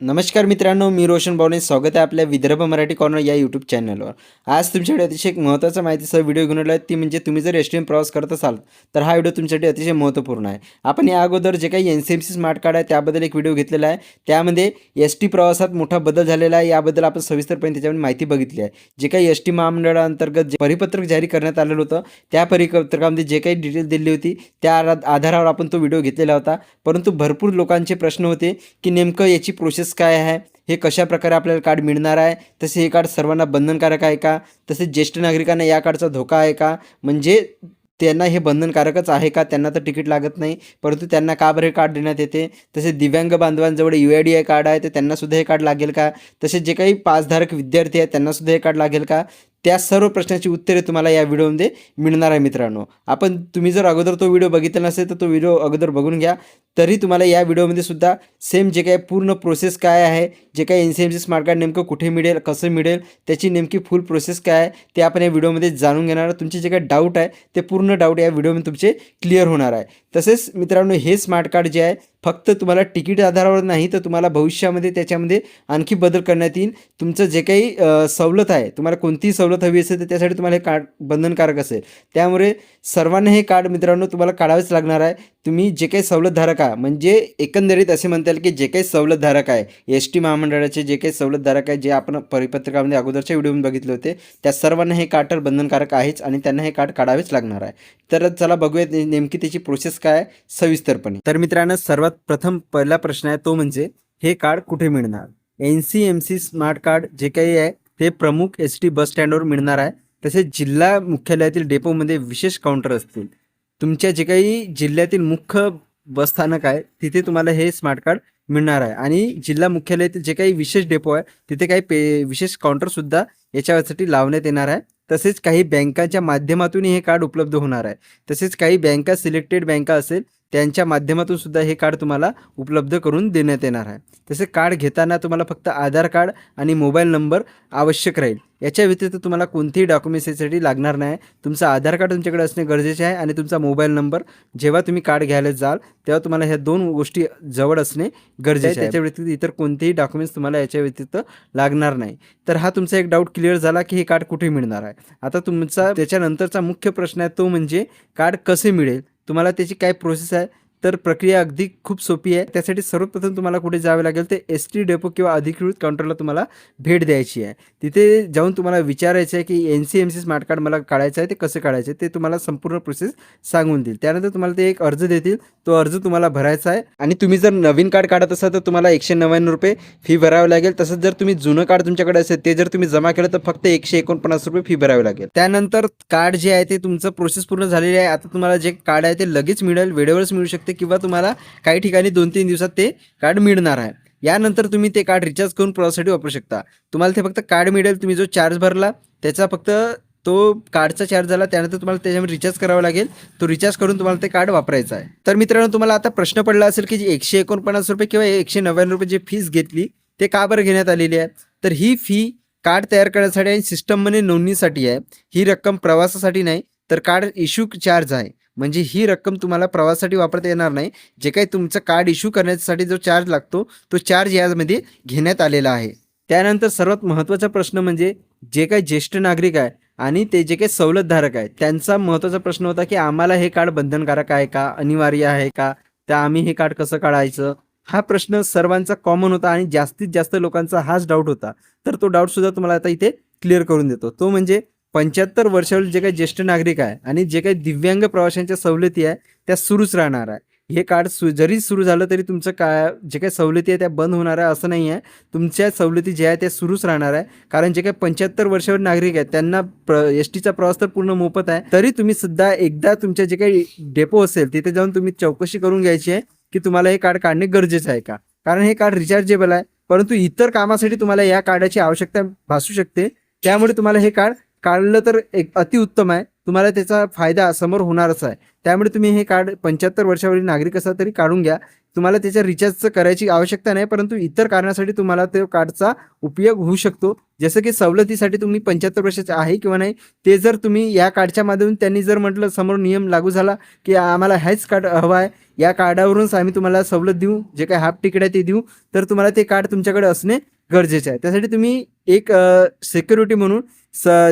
नमस्कार मित्रांनो, मी रोशन बावणे. स्वागत आहे आपल्या विदर्भ मराठी कॉर्नर या यूट्यूब चॅनलवर. आज तुमच्याकडे अतिशय एक महत्त्वाचा माहितीसह व्हिडिओ घेऊन आलो आहे. ती म्हणजे तुम्ही जर एस-टी प्रवास करत असाल तर हा व्हिडिओ तुमच्यासाठी अतिशय महत्त्वपूर्ण आहे. आपण या अगोदर जे काही NCMC स्मार्ट कार्ड आहे त्याबद्दल एक व्हिडिओ घेतलेला आहे. त्यामध्ये एस-टी प्रवासात मोठा बदल झालेला आहे. याबद्दल आपण सविस्तरपणे त्याच्यामध्ये माहिती बघितली आहे. जे काही एस-टी महामंडळाअंतर्गत जे परिपत्रक जारी करण्यात आलेलं होतं, त्या परिपत्रकामध्ये जे काही डिटेल दिली होती त्या आधारावर आपण तो व्हिडिओ घेतलेला होता. परंतु भरपूर लोकांचे प्रश्न होते की नेमकं याची प्रोसेस काय आहे, हे कशाप्रकारे आपल्याला कार्ड मिळणार आहे, तसे हे कार्ड सर्वांना बंधनकारक आहे का, तसेच ज्येष्ठ नागरिकांना या कार्डचा धोका आहे का, म्हणजे त्यांना हे बंधनकारकच आहे का, त्यांना तर तिकीट लागत नाही परंतु त्यांना का बरं हे कार्ड देण्यात येते, तसेच दिव्यांग बांधवांजवळ UIDAI कार्ड आहे तर त्यांनासुद्धा हे कार्ड लागेल का, तसेच जे काही पासधारक विद्यार्थी आहेत त्यांनासुद्धा हे कार्ड लागेल का, त्या सर्व प्रश्नाची उत्तरे तुम्हाला या व्हिडिओमध्ये मिळणार आहे मित्रांनो. तुम्ही जर अगोदर तो व्हिडिओ बघितला नसेल तर तो व्हिडिओ अगोदर बघून घ्या. तरी तुम्हाला या व्हिडिओमध्ये सुद्धा सेम जे काही पूर्ण प्रोसेस काय आहे, जे काही NCMC स्मार्ट कार्ड नेमकं कुठे मिळेल, कसं मिळेल, त्याची नेमकी फुल प्रोसेस काय आहे ते आपण या व्हिडिओमध्ये जाणून घेणार आहोत. तुमचे जे काही डाऊट आहे ते पूर्ण डाऊट या व्हिडिओमध्ये तुमचे क्लिअर होणार आहे. तसेच मित्रांनो, हे स्मार्ट कार्ड जे आहे फक्त तुम्हाला तिकीट आधारावर नाही तर तुम्हाला भविष्यामध्ये त्याच्यामध्ये आणखी बदल करण्यात येईल. तुमचं जे काही सवलत आहे, तुम्हाला कोणतीही सवलत हवी असेल तर त्यासाठी तुम्हाला हे कार्ड बंधनकारक असेल. त्यामुळे सर्वांना हे कार्ड मित्रांनो तुम्हाला काढावेच लागणार आहे. तुम्ही जे काही सवलतधारक आहे, म्हणजे एकंदरीत असे म्हणता येईल की जे काही सवलतधारक आहे, एस-टी महामंडळाचे जे काही सवलतधारक आहे, जे आपण परिपत्रकामध्ये अगोदरच्या व्हिडिओमध्ये बघितले होते, त्या सर्वांना हे कार्ड बंधनकारक आहेच आणि त्यांना हे कार्ड काढावेच लागणार आहे. तर चला बघूयात नेमकी त्याची प्रोसेस काय आहे सविस्तरपणे. तर मित्रांनो, सर्वात प्रथम पहिला प्रश्न आहे तो म्हणजे हे कार्ड कुठे मिळणार. NCMC स्मार्ट कार्ड जे काही आहे ते प्रमुख ST बस स्टँडवर मिळणार आहे. तसेच जिल्हा मुख्यालयातील डेपोमध्ये विशेष काउंटर असतील. तुमच्या जे काही जिल्ह्यातील मुख्य बसस्थानक आहे तिथे तुम्हाला हे स्मार्ट कार्ड मिळणार आहे आणि जिल्हा मुख्यालयातील जे काही विशेष डेपो आहे तिथे काही विशेष काउंटरसुद्धा याच्यासाठी लावण्यात येणार आहे. तसेच काही बँकांच्या माध्यमातूनही हे कार्ड उपलब्ध होणार आहे. तसेच काही बँका, सिलेक्टेड बँका असेल त्यांच्या माध्यमातून सुद्धा हे कार्ड तुम्हाला उपलब्ध करून देण्यात येणार आहे. तसे कार्ड घेताना तुम्हाला फक्त आधार कार्ड आणि मोबाईल नंबर आवश्यक राहील. याच्या व्यतिरिक्त तुम्हाला कोणतेही डॉक्युमेंट्स यासाठी लागणार नाही. तुमचं आधार कार्ड तुमच्याकडे असणे गरजेचे आहे आणि तुमचा मोबाईल नंबर जेव्हा तुम्ही कार्ड घ्यायला जाल तेव्हा तुम्हाला ह्या दोन गोष्टी जवळ असणे गरजेचे आहे. त्याच्या व्यतिरिक्त इतर कोणतेही डॉक्युमेंट्स तुम्हाला याच्या व्यतिरिक्त लागणार नाही. तर हा तुमचा एक डाऊट क्लिअर झाला की हे कार्ड कुठे मिळणार आहे. आता तुमचा त्याच्यानंतरचा मुख्य प्रश्न आहे तो म्हणजे कार्ड कसे मिळेल, तुम्हाला त्याची काय प्रोसेस आहे. तर प्रक्रिया अगदी खूप सोपी आहे. त्यासाठी सर्वप्रथम तुम्हाला कुठे जावे लागेल ते ST डेपो किंवा अधिकृत काउंटरला तुम्हाला भेट द्यायची आहे. तिथे जाऊन तुम्हाला विचारायचं आहे की NCMC स्मार्ट कार्ड मला काढायचं आहे, ते कसं काढायचं आहे ते तुम्हाला संपूर्ण प्रोसेस सांगून देईल. त्यानंतर तुम्हाला ते एक अर्ज देतील, तो अर्ज तुम्हाला भरायचा आहे आणि तुम्ही जर नवीन कार्ड काढत असाल तर तुम्हाला ₹199 फी भरावी लागेल. तसंच जर तुम्ही जुनं कार्ड तुमच्याकडे असेल ते जर तुम्ही जमा केलं तर फक्त ₹149 फी भरावी लागेल. त्यानंतर कार्ड जे आहे ते तुमचं प्रोसेस पूर्ण झालेली आहे. आता तुम्हाला जे कार्ड आहे ते लगेच मिळेल, वेळेवरच मिळू शकते किंवा तुम्हाला काही ठिकाणी 2-3 दिवसात ते कार्ड मिळणार आहे. यानंतर तुम्ही ते कार्ड रिचार्ज करून प्रवासासाठी वापरू शकता. तुम्हाला ते फक्त कार्ड मिळेल, तुम्ही जो चार्ज भरला त्याचा फक्त तो कार्डचा चार्ज झाला, त्यानंतर तुम्हाला त्याच्यामध्ये रिचार्ज करावा लागेल. तो रिचार्ज करून तुम्हाला ते कार्ड वापरायचं आहे. तर मित्रांनो, तुम्हाला आता प्रश्न पडला असेल की ₹149 किंवा ₹199 जी फीस घेतली ते का बरं घेण्यात आलेली आहे. तर ही फी कार्ड तयार करण्यासाठी आणि सिस्टममध्ये नोंदणीसाठी आहे. ही रक्कम प्रवासासाठी नाही तर कार्ड इश्यू चार्ज आहे. म्हणजे ही रक्कम तुम्हाला प्रवासासाठी वापरता येणार नाही. जे काही तुमचं कार्ड इश्यू करण्यासाठी जो चार्ज लागतो तो चार्ज यामध्ये घेण्यात आलेला आहे. त्यानंतर सर्वात महत्त्वाचा प्रश्न म्हणजे जे काही ज्येष्ठ नागरिक आहे आणि ते जे काही सवलतधारक आहे त्यांचा महत्त्वाचा प्रश्न होता की आम्हाला हे कार्ड बंधनकारक आहे का, अनिवार्य आहे का, तर आम्ही हे कार्ड कसं काढायचं. हा प्रश्न सर्वांचा कॉमन होता आणि जास्तीत जास्त लोकांचा हाच डाऊट होता. तर तो डाऊटसुद्धा तुम्हाला आता इथे क्लिअर करून देतो. तो म्हणजे 75 वर्षावरील जे काही ज्येष्ठ नागरिक आहे आणि जे काही दिव्यांग प्रवाशांच्या सवलती आहे त्या सुरूच राहणार आहे. हे कार्ड जरी सुरू झालं तरी तुमचं जे काही सवलती आहे त्या बंद होणार आहे असं नाही आहे. तुमच्या सवलती ज्या आहेत त्या सुरूच राहणार आहे. कारण जे काही 75 वर्षावर नागरिक आहेत त्यांना STचा प्रवास तर पूर्ण मोफत आहे. तरी तुम्ही सुद्धा एकदा तुमच्या जे काही डेपो असेल तिथे जाऊन तुम्ही चौकशी करून घ्यायची आहे की तुम्हाला हे कार्ड काढणे गरजेचं आहे का. कारण हे कार्ड रिचार्जेबल आहे, परंतु इतर कामासाठी तुम्हाला या कार्डाची आवश्यकता भासू शकते. त्यामुळे तुम्हाला हे कार्ड काढलं तर एक अतिउत्तम आहे. तुम्हाला त्याचा फायदा समोर होणारच आहे. त्यामुळे तुम्ही हे कार्ड 75 वर्षावरील नागरिक असाल तरी काढून घ्या. तुम्हाला त्याच्या रिचार्जचं करायची आवश्यकता नाही, परंतु इतर कारणासाठी तुम्हाला त्या कार्डचा उपयोग होऊ शकतो. जसं की सवलतीसाठी तुम्ही 75 वर्षाचे आहे किंवा नाही, ते जर तुम्ही या कार्डच्या माध्यमातून त्यांनी जर म्हटलं समोर नियम लागू झाला, की आम्हाला हेच कार्ड हवं आहे, या कार्डावरूनच आम्ही तुम्हाला सवलत देऊ, जे काही हाफ तिकीट आहे ते देऊ, तर तुम्हाला ते कार्ड तुमच्याकडे असणे गरजेचं आहे. त्यासाठी तुम्ही एक सिक्युरिटी म्हणून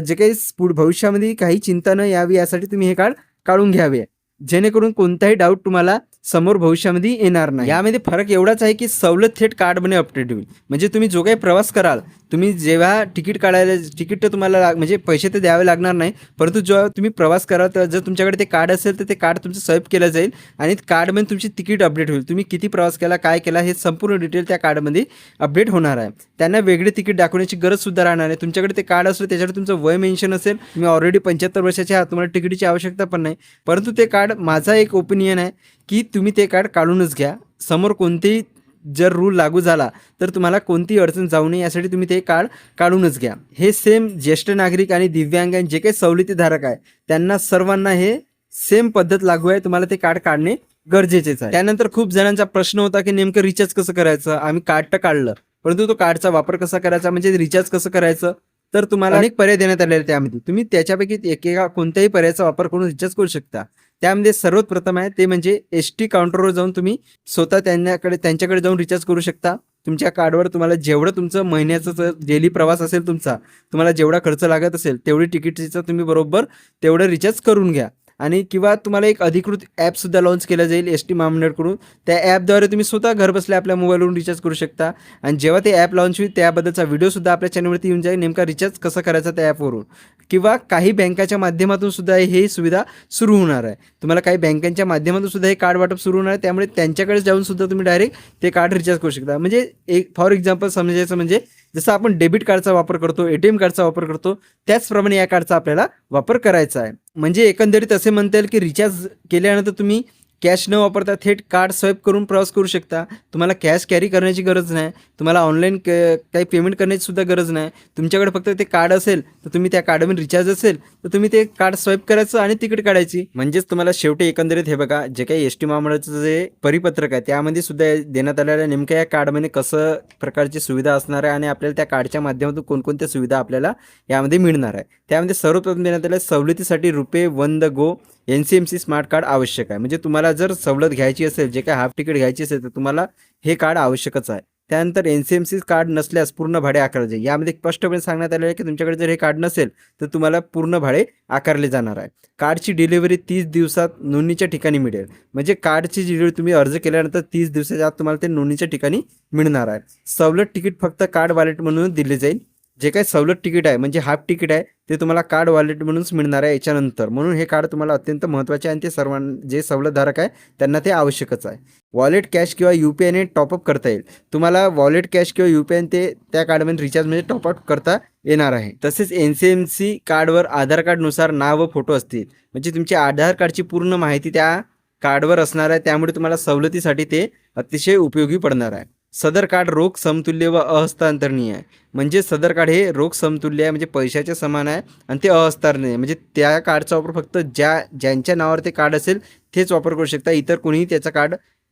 जे काही भविष्यामध्ये काही चिंता न यावी यासाठी तुम्ही हे कार्ड काढून घ्यावे, जेणेकरून कोणताही डाऊट तुम्हाला समोर भविष्यामध्ये येणार नाही. यामध्ये फरक एवढाच आहे की सवलत थेट कार्डमध्ये अपडेट होईल. म्हणजे तुम्ही जो काही प्रवास कराल, तुम्ही जेव्हा तिकीट काढायला तिकीट तर तुम्हाला म्हणजे पैसे तर द्यावे लागणार नाही, परंतु जेव्हा तुम्ही प्रवास कराल तर जर तुमच्याकडे ते कार्ड असेल तर ते कार्ड तुमचं स्वाईप केलं जाईल आणि कार्डमध्ये तुमची तिकीट अपडेट होईल. तुम्ही किती प्रवास केला, काय केला हे संपूर्ण डिटेल त्या कार्डमध्ये अपडेट होणार आहे. त्यांना वेगळे तिकीट दाखवण्याची गरजसुद्धा राहणार आहे. तुमच्याकडे ते कार्ड असलं त्याच्यावर तुमचं वय मेन्शन असेल, तुम्ही ऑलरेडी 75 वर्षाचे आहात, तुम्हाला तिकीटची आवश्यकता पण नाही. परंतु ते कार्ड, माझा एक ओपिनियन आहे की तुम्ही ते कार्ड काढूनच घ्या. समोर कोणतेही जर रूल लागू झाला तर तुम्हाला कोणतीही अडचण जाऊ नये यासाठी तुम्ही ते कार्ड काढूनच घ्या. हे सेम ज्येष्ठ नागरिक आणि दिव्यांग जे काही सवलतीधारक आहे त्यांना सर्वांना हे सेम पद्धत लागू आहे. तुम्हाला ते कार्ड काढणे गरजेचेच आहे. त्यानंतर खूप जणांचा प्रश्न होता की नेमकं रिचार्ज कसं करायचं. आम्ही कार्ड तर काढलं, परंतु तो कार्डचा वापर कसा करायचा, म्हणजे रिचार्ज कसं करायचं, तर तुम्हाला अनेक पर्याय देण्यात आलेले. त्यामध्ये तुम्ही त्याच्यापैकी एकेका कोणत्याही पर्यायाचा वापर करून रिचार्ज करू शकता. त्यामध्ये सर्वात प्रथम आहे ते म्हणजे एस.टी. काउंटरवर जाऊन तुम्ही स्वतः त्यांच्याकडे जाऊन रिचार्ज करू शकता. तुमच्या कार्डवर तुम्हाला जेवढं तुमचं महिन्याचा डेली प्रवास असेल तुमचा, तुम्हाला जेवढा खर्च लागत असेल तेवढी तिकीटचं तुम्ही बरोबर तेवढं रिचार्ज करून घ्या. आणि किंवा तुम्हाला एक अधिकृत ॲपसुद्धा लॉन्च केलं जाईल एस.टी. महामंडळकडून. त्या ॲपद्वारे तुम्ही स्वतः घर बसल्या आपल्या मोबाईलवरून रिचार्ज करू शकता. आणि जेव्हा ते ॲप लॉन्च होईल त्याबद्दलचा व्हिडिओसुद्धा आपल्या चॅनलवरती येऊन जाईल, नेमका रिचार्ज कसं करायचा त्या ॲपवरून. किंवा काही बँकाच्या माध्यमातून सुद्धा ही सुविधा सुरू होणार आहे. तुम्हाला काही बँकांच्या माध्यमातून सुद्धा हे कार्ड वाटप सुरू होणार आहे. त्यामुळे त्यांच्याकडे जाऊन सुद्धा तुम्ही डायरेक्ट ते कार्ड रिचार्ज करू शकता. म्हणजे एक फॉर एक्झाम्पल समजायचं म्हणजे जसं आपण डेबिट कार्डचा वापर करतो, ATM कार्डचा वापर करतो, त्याचप्रमाणे या कार्डचा आपल्याला वापर करायचा आहे. म्हणजे एकंदरीत असे म्हणता येईल की रिचार्ज केल्यानंतर तुम्ही कॅश न वापरता थेट कार्ड स्वाईप करून प्रवास करू शकता. तुम्हाला कॅश कॅरी करण्याची गरज नाही. तुम्हाला ऑनलाईन काही पेमेंट करण्याची सुद्धा गरज नाही. तुमच्याकडे फक्त ते कार्ड असेल तर तुम्ही त्या कार्डमध्ये रिचार्ज असेल तर तुम्ही ते कार्ड स्वाईप करायचं आणि तिकीट काढायची. म्हणजेच तुम्हाला शेवटी एकंदरीत हे बघा, जे काही एस.टी. महामंडळाचं जे परिपत्रक आहे त्यामध्ये सुद्धा देण्यात आलेल्या नेमक्या या कार्डमध्ये कसं प्रकारची सुविधा असणार आहे आणि आपल्याला त्या कार्डच्या माध्यमातून कोणकोणत्या सुविधा आपल्याला यामध्ये मिळणार आहे. त्यामध्ये सर्वप्रथम देण्यात आल्या सवलतीसाठी रुपे 1 the go NCMC smart card आवश्यक आहे. म्हणजे तुम्हाला जर सवलत घ्यायची असेल, जे काही हाफ तिकीट घ्यायची असेल तर तुम्हाला हे कार्ड आवश्यकच आहे. त्यानंतर NCMC कार्ड नसल्यास पूर्ण भाडे आकारले जाईल. यामध्ये स्पष्टपणे सांगण्यात आले आहे की तुमच्याकडे जर हे कार्ड नसेल तर तुम्हाला पूर्ण भाडे आकारले जाणार आहे. कार्डची डिलिव्हरी 30 दिवसात नोंदणीच्या ठिकाणी मिळेल. म्हणजे कार्डची डिलिव्हरी तुम्ही अर्ज केल्यानंतर 30 दिवसाच्या आत तुम्हाला ते नोंदणीच्या ठिकाणी मिळणार आहे. सवलत तिकीट फक्त कार्ड वॉलेट म्हणून दिले जाईल. जे काही सवलत तिकीट आहे म्हणजे हाफ तिकीट आहे ते तुम्हाला कार्ड वॉलेट म्हणूनच मिळणार आहे याच्यानंतर. म्हणून हे कार्ड तुम्हाला अत्यंत महत्त्वाचे आहे आणि ते सर्वांना जे सवलतधारक आहे त्यांना ते आवश्यकच आहे. वॉलेट कॅश किंवा UPIने टॉपअप करता येईल. तुम्हाला वॉलेट कॅश किंवा UPI ते त्या कार्डमध्ये रिचार्ज म्हणजे टॉपअप करता येणार आहे. तसेच NCMC कार्डवर आधार कार्डनुसार नाव व फोटो असतील. म्हणजे तुमची आधार कार्डची पूर्ण माहिती त्या कार्डवर असणार आहे. त्यामुळे तुम्हाला सवलतीसाठी ते अतिशय उपयोगी पडणार आहे. सदर कार्ड रोख समतुल्य व अहस्तांतरणीय आहे. म्हणजे सदर कार्ड हे रोख समतुल्य आहे, म्हणजे पैशाच्या समान आहे आणि ते अहस्तांतरणीय, म्हणजे त्या कार्डचा वापर फक्त ज्यांच्या नावावर ते कार्ड असेल तेच वापर करू शकता. इतर कोणीही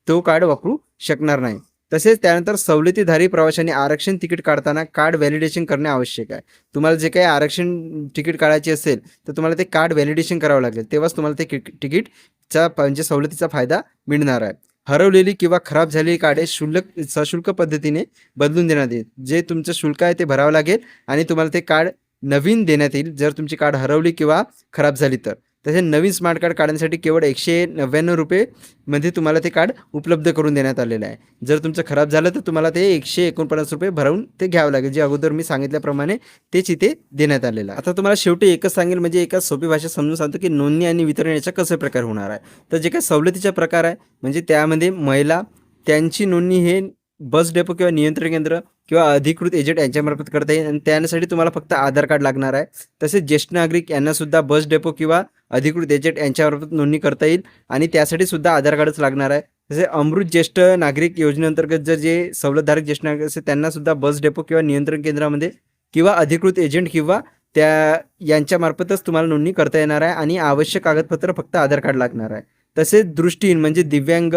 तो कार्ड वापरू शकणार नाही. तसेच त्यानंतर सवलतीधारी प्रवाशांनी आरक्षण तिकीट काढताना कार्ड व्हॅलिडेशन करणे आवश्यक आहे. तुम्हाला जे काही आरक्षण तिकीट काढायचे असेल तर तुम्हाला ते कार्ड व्हॅलिडेशन करावं लागेल, तेव्हाच तुम्हाला ते तिकीटचा म्हणजे सवलतीचा फायदा मिळणार आहे. हरवलेली किंवा खराब झालेली कार्डे सशुल्क पद्धतीने बदलून देण्यात येईल. जे तुमचं शुल्क आहे ते भरावं लागेल आणि तुम्हाला ते कार्ड नवीन देण्यात येईल जर तुमची कार्ड हरवली किंवा खराब झाली तर. तसे नवीन स्मार्ट कार्ड काढण्यासाठी केवळ 199 रुपये मध्ये तुम्हाला ते कार्ड उपलब्ध करून देण्यात आलेलं आहे. जर तुमचं खराब झालं तर तुम्हाला ते 149 रुपये भरून ते घ्यावं लागेल. जे अगोदर मी सांगितल्याप्रमाणे तेच इथे देण्यात आलेलं आहे. आता तुम्हाला शेवटी एकच सांगेल, म्हणजे एका सोपी भाषेत समजून सांगतो की नोंदणी आणि वितरण याचा कसे प्रकार होणार आहे. तर जे काही सवलतीचा प्रकार आहे म्हणजे त्यामध्ये महिला त्यांची नोंदणी हे बस डेपो किंवा नियंत्रण केंद्र किंवा अधिकृत एजंट यांच्यामार्फत करता येईल आणि त्यासाठी तुम्हाला फक्त आधार कार्ड लागणार आहे. तसेच ज्येष्ठ नागरिक यांनासुद्धा बस डेपो किंवा अधिकृत एजंट यांच्यामार्फत नोंदणी करता येईल आणि त्यासाठी सुद्धा आधार कार्डच लागणार आहे. जसे अमृत ज्येष्ठ नागरिक योजनेअंतर्गत जर जे सवलतधारक ज्येष्ठ नागरिक असेल त्यांनासुद्धा बस डेपो किंवा नियंत्रण केंद्रामध्ये किंवा अधिकृत एजंट किंवा त्या यांच्यामार्फतच तुम्हाला नोंदणी करता येणार आहे आणि आवश्यक कागदपत्र फक्त आधार कार्ड लागणार आहे. तसेच दृष्टीहीन म्हणजे दिव्यांग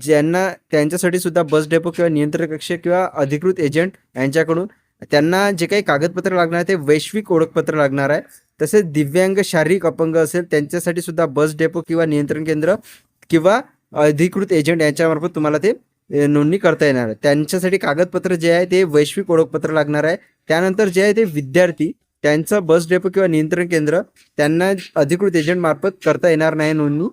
ज्यांना त्यांच्यासाठी सुद्धा बस डेपो किंवा नियंत्रण कक्ष किंवा अधिकृत एजंट यांच्याकडून त्यांना जे काही कागदपत्र लागणार आहे ते वैश्विक ओळखपत्र लागणार आहे. तसेच दिव्यांग शारीरिक अपंग असेल त्यांच्यासाठी सुद्धा बस डेपो किंवा नियंत्रण केंद्र किंवा अधिकृत एजंट यांच्यामार्फत तुम्हाला ते नोंदणी करता येणार आहे. त्यांच्यासाठी कागदपत्र जे आहे ते वैश्विक ओळखपत्र लागणार आहे. त्यानंतर जे आहे ते विद्यार्थी त्यांचं बस डेपो किंवा नियंत्रण केंद्र त्यांना अधिकृत एजंट मार्फत करता येणार नाही नोंदणी,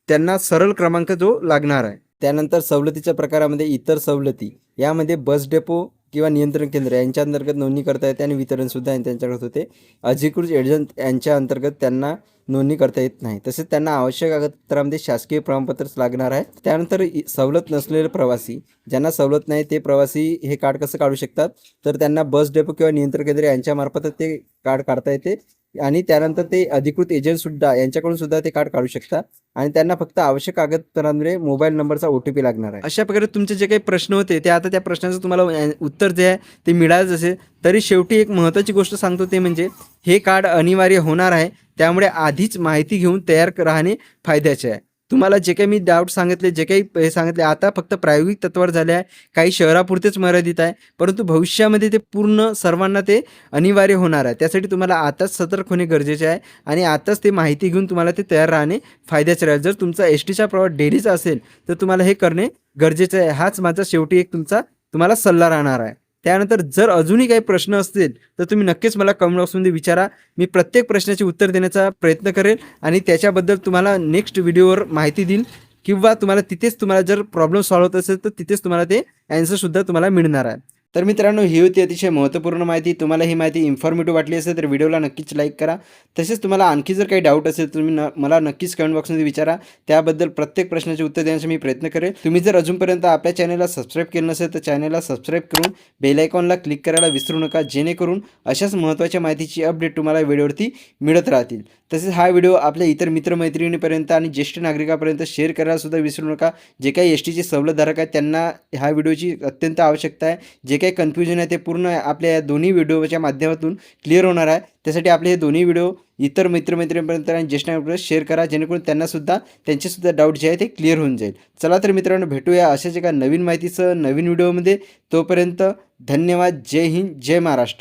त्यांना सरळ क्रमांक जो लागणार आहे. त्यानंतर सवलतीच्या प्रकारामध्ये इतर सवलती यामध्ये बस डेपो किंवा नियंत्रण केंद्र यांच्या अंतर्गत नोंदणी करता येते आणि वितरणसुद्धा त्यांच्याकडे होते. अधिकृत एजंट यांच्या अंतर्गत त्यांना नोंदणी करता येत नाही. तसेच त्यांना आवश्यक कागदपत्रामध्ये शासकीय प्रमाणपत्रच लागणार आहे. त्यानंतर सवलत नसलेले प्रवासी ज्यांना सवलत नाही ते प्रवासी हे कार्ड कसं काढू शकतात तर त्यांना बस डेपो किंवा नियंत्रण केंद्र यांच्यामार्फतच ते कार्ड काढता येते आणि त्यानंतर ते अधिकृत एजंटसुद्धा यांच्याकडून सुद्धा ते कार्ड काढू शकतात आणि त्यांना फक्त आवश्यक कागदपत्रांमध्ये मोबाईल नंबरचा OTP लागणार आहे. अशा प्रकारे तुमचे जे काही प्रश्न होते ते आता त्या प्रश्नाचं तुम्हाला उत्तर जे आहे ते मिळालंच असेल. तरी शेवटी एक महत्त्वाची गोष्ट सांगतो ते म्हणजे हे कार्ड अनिवार्य होणार आहे. त्यामुळे आधीच माहिती घेऊन तयार राहणे फायद्याचे आहे. तुम्हाला जे काही मी डाऊट सांगितले जे काही हे सांगितले आता फक्त प्रायोगिक तत्वावर झाले आहे, काही शहरापुरतेच मर्यादित आहे, परंतु भविष्यामध्ये ते पूर्ण सर्वांना ते अनिवार्य होणार आहे. त्यासाठी तुम्हाला आताच सतर्क होणे गरजेचे आहे आणि आताच ते माहिती घेऊन तुम्हाला ते तयार राहणे फायद्याचे राहील. जर तुमचा STचा प्रवास डेलीचा असेल तर तुम्हाला हे करणे गरजेचं आहे. हाच माझा शेवटी एक तुम्हाला सल्ला राहणार आहे. त्यानंतर जर अजूनही काही प्रश्न असतील तर तुम्ही नक्कीच मला कमेंट बॉक्समध्ये विचारा. मी प्रत्येक प्रश्नाचे उत्तर देण्याचा प्रयत्न करेल आणि त्याच्याबद्दल तुम्हाला नेक्स्ट व्हिडिओवर माहिती देईल किंवा तुम्हाला जर प्रॉब्लेम सॉल्व्ह होत असेल तर तिथेच तुम्हाला ते ॲन्सरसुद्धा तुम्हाला मिळणार आहे. तर मित्रांनो ही होती अतिशय महत्त्वपूर्ण माहिती. तुम्हाला ही माहिती इन्फॉर्मेटिव्ह वाटली असेल तर व्हिडिओला नक्कीच लाईक करा. तसेच तुम्हाला आणखी जर काही डाऊट असेल तुम्ही मला नक्कीच कमेंट बॉक्समध्ये विचारा. त्याबद्दल प्रत्येक प्रश्नाचे उत्तर देण्याचा मी प्रयत्न करेल. तुम्ही जर अजूनपर्यंत आपल्या चॅनलला सबस्क्राईब केलं नसेल तर चॅनलला सबस्क्राईब करून बेल आयकॉनला क्लिक करायला विसरू नका, जेणेकरून अशाच महत्त्वाच्या माहितीची अपडेट तुम्हाला व्हिडिओवरती मिळत राहतील. तसेच हा व्हिडिओ आपल्या इतर मित्रमैत्रिणींपर्यंत आणि ज्येष्ठ नागरिकांपर्यंत शेअर करायला सुद्धा विसरू नका. जे काही STचे सवलतधारक आहेत त्यांना ह्या व्हिडिओची अत्यंत आवश्यकता आहे. जे काही कन्फ्युजन आहे ते पूर्ण आपल्या या दोन्ही व्हिडिओच्या माध्यमातून क्लिअर होणार आहे. त्यासाठी आपले हे दोन्ही व्हिडिओ इतर मित्रमैत्रिणींपर्यंत आणि ज्येष्ठ नागरिकांपर्यंत शेअर करा, जेणेकरून त्यांचेसुद्धा डाऊट जे आहे ते क्लिअर होऊन जाईल. चला तर मित्रांनो भेटूया अशाच एका नवीन माहितीचं नवीन व्हिडिओमध्ये. तोपर्यंत धन्यवाद. जय हिंद, जय महाराष्ट्र.